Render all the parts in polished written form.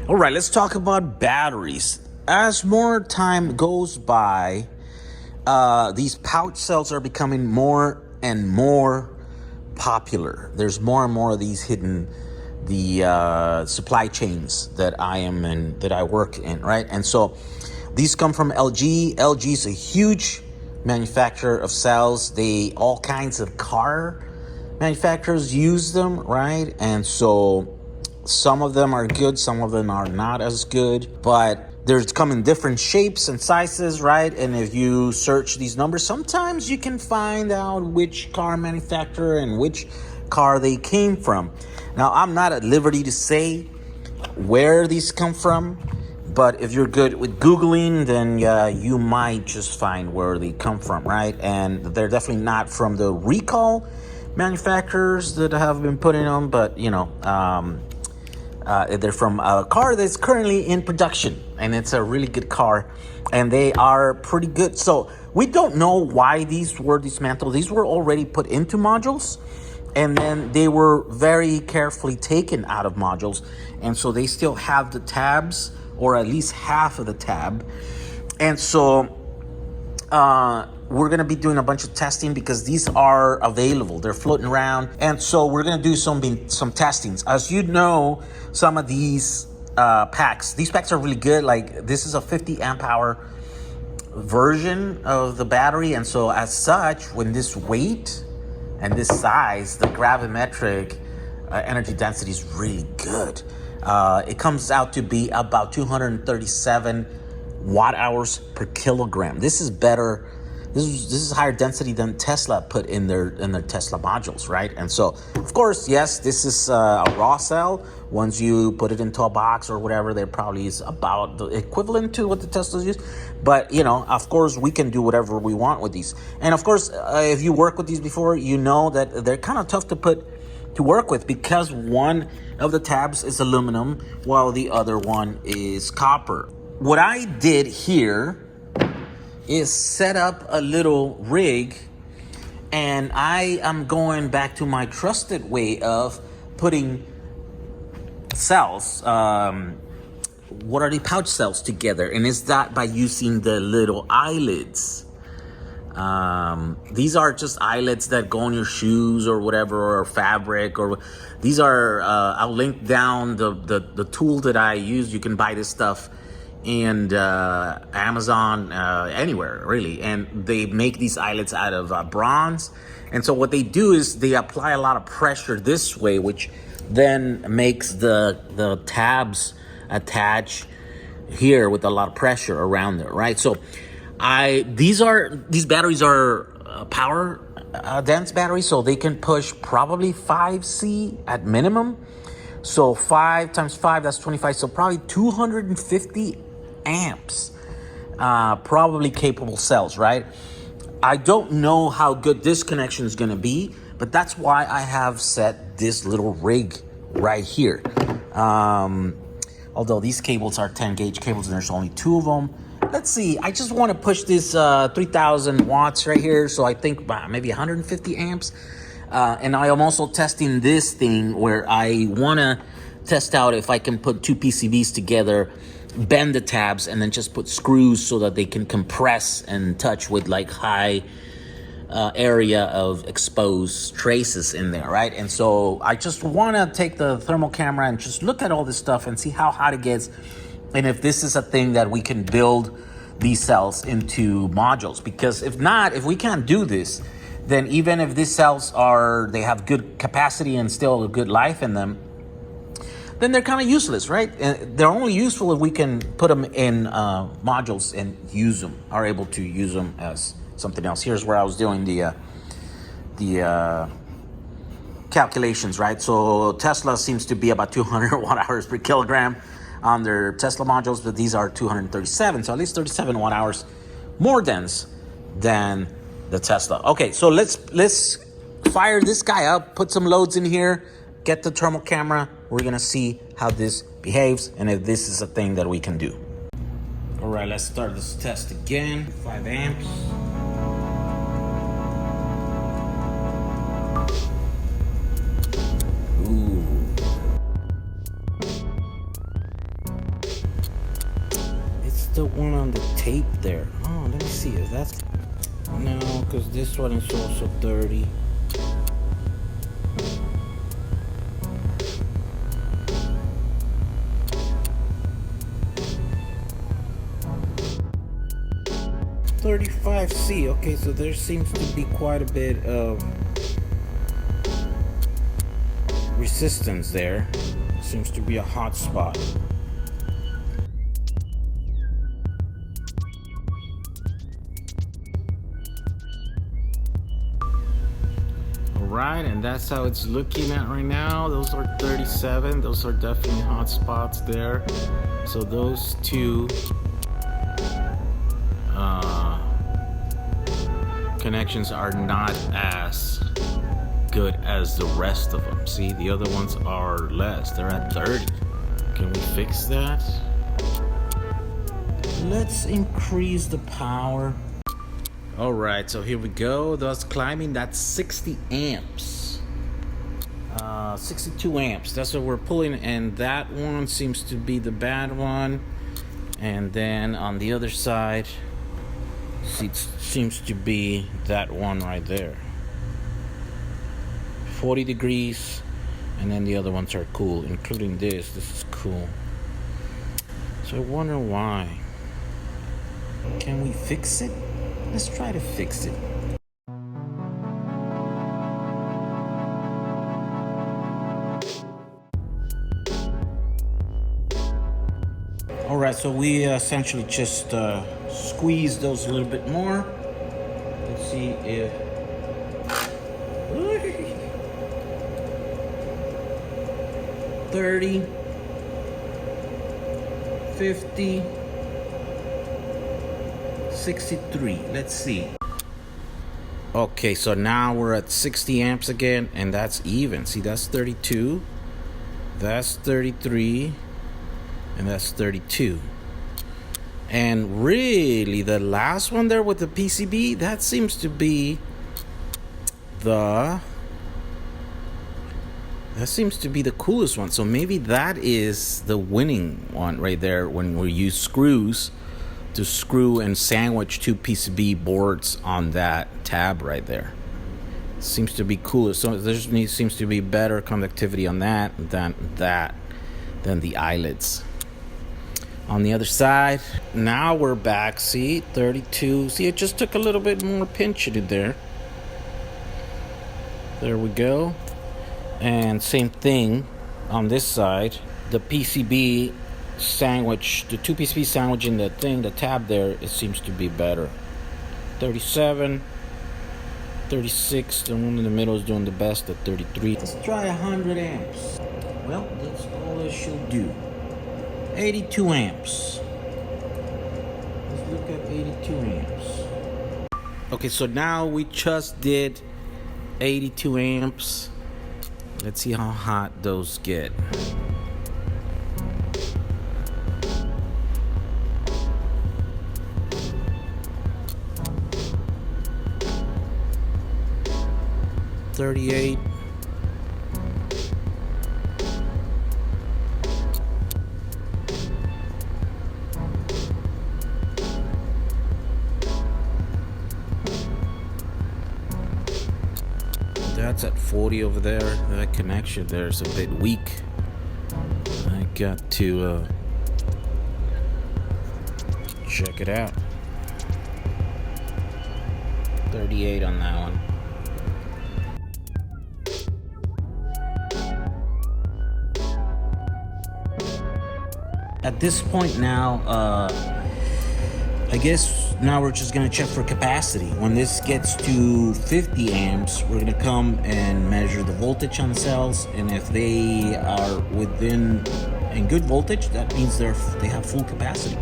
All right, let's talk about batteries. As more time goes by, these pouch cells are becoming more and more popular. There's more and more of these hidden the supply chains that I am in, that I work in, right? And so these come from LG. LG is a huge manufacturer of cells. All kinds of car manufacturers use them, right? And so some of them are good, some of them are not as good, but there's come in different shapes and sizes, right? And if you search these numbers, sometimes you can find out which car manufacturer and which car they came from. Now, I'm not at liberty to say where these come from, but if you're good with Googling, then you might just find where they come from, right? And they're definitely not from the recall manufacturers that have been putting them, but they're from a car that's currently in production, and it's a really good car, and they are pretty good. So we don't know why these were dismantled. These were already put into modules, and then they were very carefully taken out of modules, and so they still have the tabs, or at least half of the tab. And so we're going to be doing a bunch of testing because these are available. They're floating around. And so we're going to do some testings. As you know, some of these these packs are really good. Like, this is a 50 amp hour version of the battery. And so as such, when this weight and this size, the gravimetric energy density is really good. It comes out to be about 237 watt hours per kilogram. This is better. This is higher density than Tesla put in their Tesla modules, right? And so, of course, yes, this is a raw cell. Once you put it into a box or whatever, there probably is about the equivalent to what the Teslas use. But, of course, we can do whatever we want with these. And, of course, if you work with these before, you know that they're kind of tough to work with because one of the tabs is aluminum while the other one is copper. What I did here is set up a little rig, and I am going back to my trusted way of putting cells, what are the pouch cells together, and it's that by using the little eyelids. These are just eyelets that go on your shoes or whatever, or fabric, or these are, I'll link down the tool that I use. You can buy this stuff and Amazon, anywhere really, and they make these eyelets out of bronze. And so what they do is they apply a lot of pressure this way, which then makes the tabs attach here with a lot of pressure around there, right? So these batteries are power dense batteries, so they can push probably 5C at minimum. So 5 times 5, that's 25, so probably 250 amps, probably capable cells, right? I don't know how good this connection is going to be, but that's why I have set this little rig right here. Although these cables are 10 gauge cables and there's only 2 of them. Let's see, I just want to push this 3000 watts right here, so I think maybe 150 amps. And I am also testing this thing where I want to test out if I can put 2 PCBs together, bend the tabs, and then just put screws so that they can compress and touch with like high area of exposed traces in there, right? And so I just want to take the thermal camera and just look at all this stuff and see how hot it gets, and if this is a thing that we can build these cells into modules. Because if not, if we can't do this, then even if these cells they have good capacity and still a good life in them, then they're kind of useless, right? And they're only useful if we can put them in modules and are able to use them as something else. Here's where I was doing the calculations, right? So Tesla seems to be about 200 watt hours per kilogram on their Tesla modules, but these are 237, so at least 37 watt hours more dense than the Tesla. Okay, so let's fire this guy up, put some loads in here, get the thermal camera. We're gonna see how this behaves and if this is a thing that we can do. All right, let's start this test again. 5 amps. Ooh. the one on the tape there? Oh, let me see. Is that... No, because this one is also 30. $35C. Okay, so there seems to be quite a bit of resistance there. Seems to be a hot spot. Alright, and that's how it's looking at right now. Those are 37. Those are definitely hot spots there. So those two connections are not as good as the rest of them. See, the other ones are less. They're at 30. Can we fix that? Let's increase the power. All right, so here we go. That's climbing. That's 60 amps. 62 amps. That's what we're pulling, and that one seems to be the bad one. And then on the other side, it seems to be that one right there. 40 degrees, and then the other ones are cool, including this. This is cool. So I wonder why. Can we fix it? Let's try to fix it. All right, so we essentially just squeeze those a little bit more. Let's see if 30, 50, 63. Let's see. Okay, so now we're at 60 amps again, and that's even. See, that's 32, that's 33, and that's 32. And really, the last one there with the PCB, that seems to be the coolest one. So maybe that is the winning one right there when we use screws to screw and sandwich two PCB boards on that tab right there. Seems to be cooler. So there seems to be better conductivity on that than the eyelids. On the other side, now we're back. See, 32. See, it just took a little bit more pinch to there. There we go. And same thing on this side. The PCB sandwich, the two PCB sandwich in the thing, the tab there, it seems to be better. 37, 36. The one in the middle is doing the best at 33. Let's try 100 amps. Well, that's all it should do. 82 amps. Let's look at 82 amps. Okay, so now we just did 82 amps. Let's see how hot those get. $38. That's at 40 over there. That connection there is a bit weak. I got to check it out. 38 on that one. At this point now, I guess now we're just gonna check for capacity. When this gets to 50 amps, we're gonna come and measure the voltage on the cells, and if they are within in good voltage, that means they have full capacity.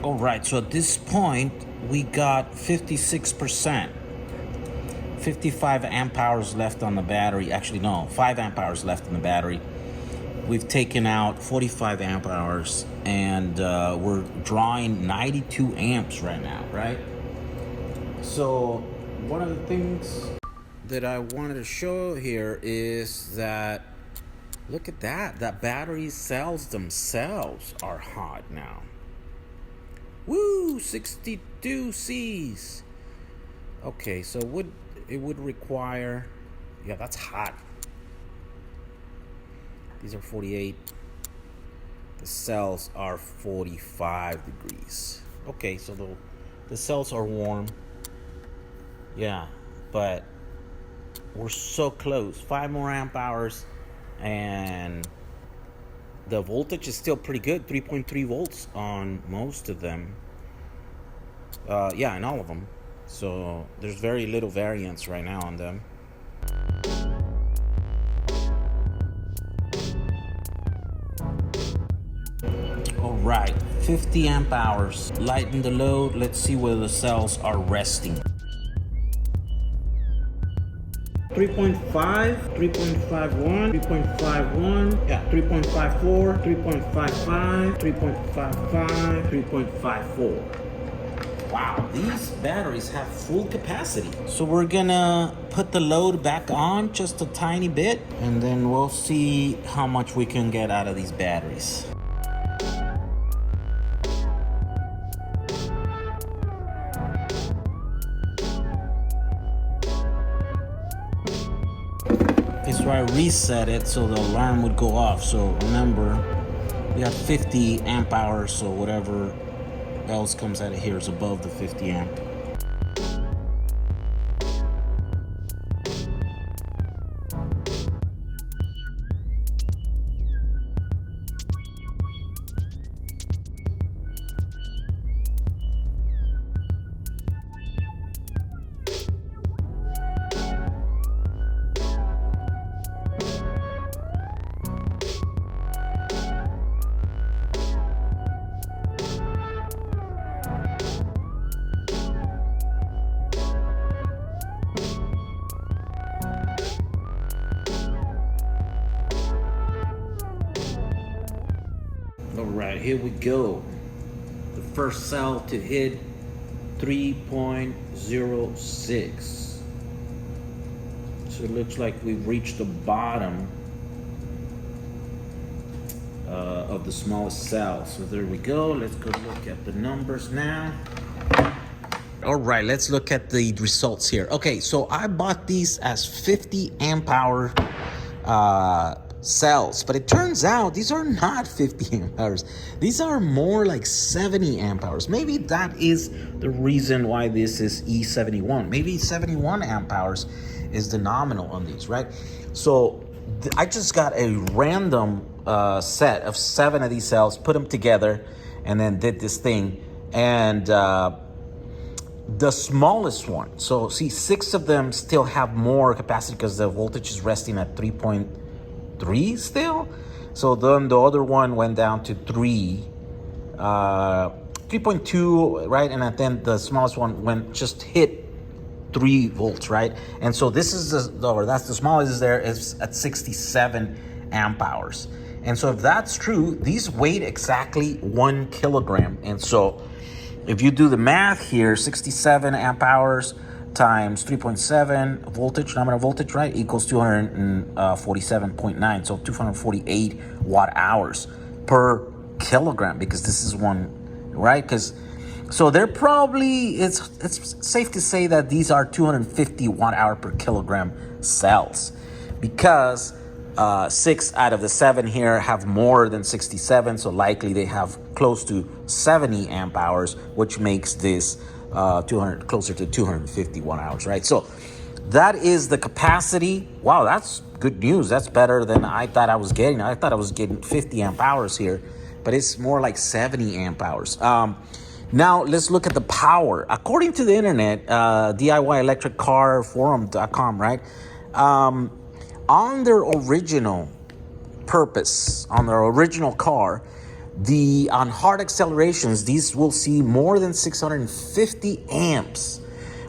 All right, so at this point, we got 56%. 55 amp hours left on the battery. Actually, no, 5 amp hours left in the battery. We've taken out 45 amp hours, and we're drawing 92 amps right now, right? So one of the things that I wanted to show here is that, look at that, battery cells themselves are hot now. Woo, 62 C's. Okay, so it would require, yeah, that's hot. These are 48. The cells are 45 degrees. Okay, so the cells are warm. Yeah, but we're so close. 5 more amp hours, and the voltage is still pretty good. 3.3 volts on most of them. Yeah, in all of them. So there's very little variance right now on them. All right, 50 amp hours. Lighten the load. Let's see where the cells are resting. 3.5, 3.51, 3.51, yeah, 3.54, 3.55, 3.55, 3.54. Wow, these batteries have full capacity. So we're gonna put the load back on just a tiny bit, and then we'll see how much we can get out of these batteries. So I reset it so the alarm would go off. So remember, we have 50 amp hours, so whatever else comes out of here is above the 50 amp. All right, here we go. The first cell to hit 3.06. So it looks like we've reached the bottom of the smallest cell. So there we go. Let's go look at the numbers now. All right, let's look at the results here. Okay, so I bought these as 50 amp hour cells, but it turns out these are not 50 amp hours. These are more like 70 amp hours. Maybe that is the reason why this is E71. Maybe 71 amp hours is the nominal on these, right? So I just got a random set of 7 of these cells, put them together, and then did this thing. And the smallest one, so see, 6 of them still have more capacity because the voltage is resting at 3.3 still. So then the other one went down to 3.2, right? And then the smallest one just hit 3 volts, right? And so this is that's the smallest is there is at 67 amp hours. And so if that's true, these weigh exactly 1 kilogram. And so if you do the math here, 67 amp hours times 3.7 voltage, nominal voltage, right, equals 247.9. So 248 watt hours per kilogram, because this is one, right? Because so they're probably, it's safe to say that these are 250 watt hour per kilogram cells, because 6 out of the 7 here have more than 67, so likely they have close to 70 amp hours, which makes this closer to 250 watt hours, right? So that is the capacity. Wow, that's good news. That's better than I thought I was getting. I thought I was getting 50 amp hours here, but it's more like 70 amp hours. Now let's look at the power. According to the internet, DIYelectriccarforum.com, right? On their original purpose, on their original car, on hard accelerations, these will see more than 650 amps,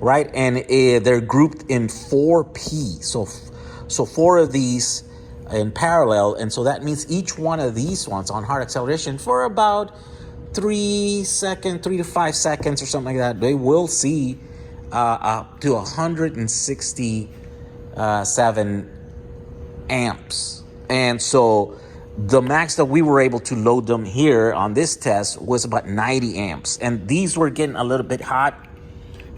right? And they're grouped in 4P. So 4 of these in parallel, and so that means each one of these ones on hard acceleration for about 3 to 5 seconds or something like that, they will see up to 167 amps. And so the max that we were able to load them here on this test was about 90 amps, and these were getting a little bit hot,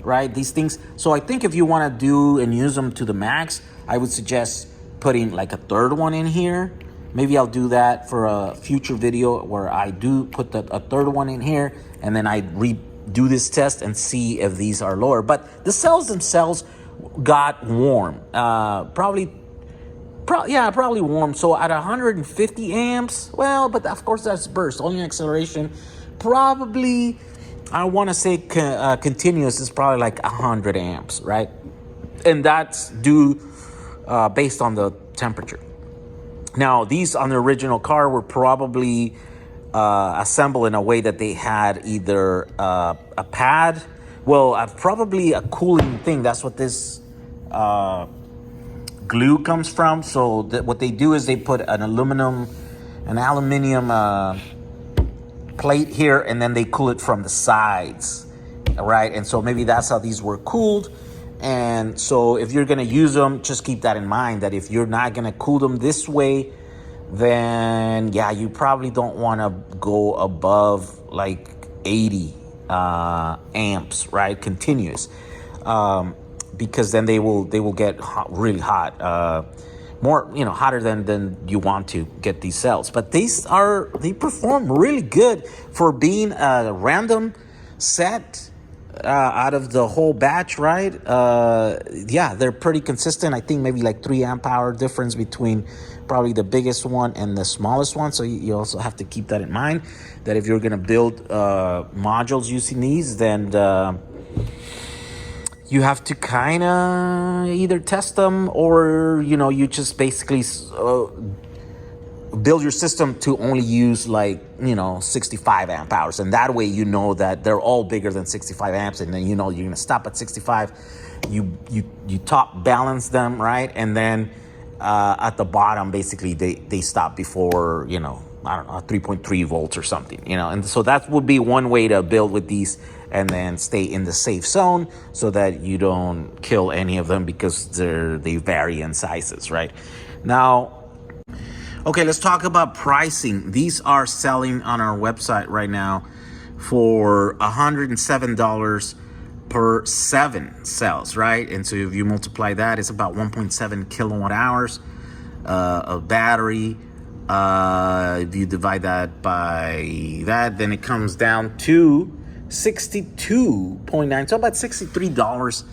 right, these things. So I think if you want to do and use them to the max, I would suggest putting like a third one in here. Maybe I'll do that for a future video where I do put a third one in here, and then I redo this test and see if these are lower. But the cells themselves got warm, probably warm. So at 150 amps, well, but of course that's burst, only acceleration. Probably, I want to say continuous is probably like 100 amps, right? And that's due based on the temperature. Now, these on the original car were probably assembled in a way that they had either a pad, probably a cooling thing. That's what this glue comes from. So what they do is they put an aluminium plate here, and then they cool it from the sides, right? And so maybe that's how these were cooled. And so if you're gonna use them, just keep that in mind, that if you're not gonna cool them this way, then yeah, you probably don't wanna go above like 80 amps, right? Continuous. Because then they will get hot, really hot, more, hotter than you want to get these cells. But they perform really good for being a random set out of the whole batch, right? Yeah, they're pretty consistent. I think maybe like 3 amp hour difference between probably the biggest one and the smallest one. So you also have to keep that in mind, that if you're gonna build modules using these, then you have to kind of either test them, or you just basically build your system to only use 65 amp hours, and that way that they're all bigger than 65 amps, and then you're gonna stop at 65. You top balance them, right? And then at the bottom basically they stop before I don't know, 3.3 volts or something, and so that would be one way to build with these, and then stay in the safe zone so that you don't kill any of them, because they vary in sizes, right? Now, okay, let's talk about pricing. These are selling on our website right now for $107 per 7 cells, right? And so if you multiply that, it's about 1.7 kilowatt hours of battery. If you divide that by that, then it comes down to 62.9, so about $63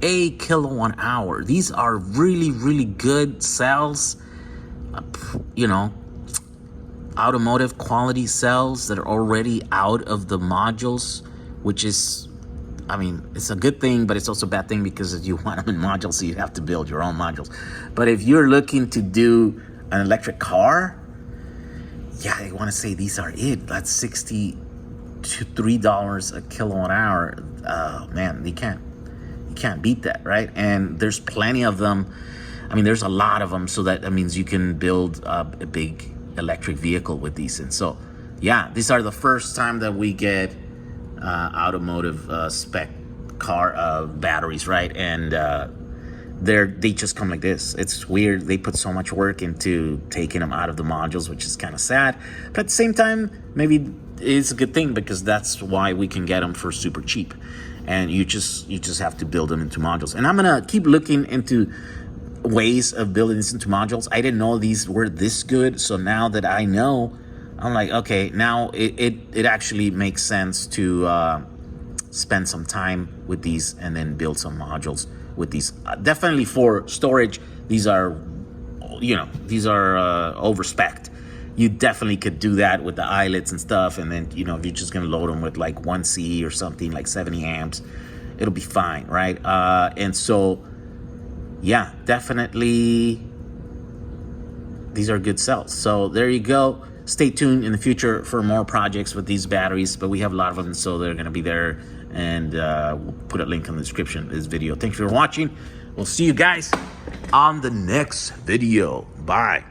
a kilowatt hour. These are really, really good cells, automotive quality cells that are already out of the modules, which is, it's a good thing, but it's also a bad thing, because you want them in modules, so you have to build your own modules. But if you're looking to do an electric car, yeah, I want to say these are it. That's $63 a kilowatt hour. Man, you can't beat that, right? And there's plenty of them. There's a lot of them, so that means you can build a big electric vehicle with these. And so, yeah, these are the first time that we get automotive spec car batteries, right? And they just come like this. It's weird. They put so much work into taking them out of the modules, which is kind of sad. But at the same time, maybe it's a good thing, because that's why we can get them for super cheap. And you just have to build them into modules. And I'm gonna keep looking into ways of building this into modules. I didn't know these were this good, so now that I know, I'm like, okay, now it actually makes sense to spend some time with these and then build some modules with these. Definitely for storage, these are over-spec'd. You definitely could do that with the eyelets and stuff, and then if you're just gonna load them with like 1C or something like 70 amps, it'll be fine, right? And so, yeah, definitely these are good cells. So there you go. Stay tuned in the future for more projects with these batteries, but we have a lot of them, so they're gonna be there and we'll put a link in the description of this video. Thanks for watching. We'll see you guys on the next video. Bye.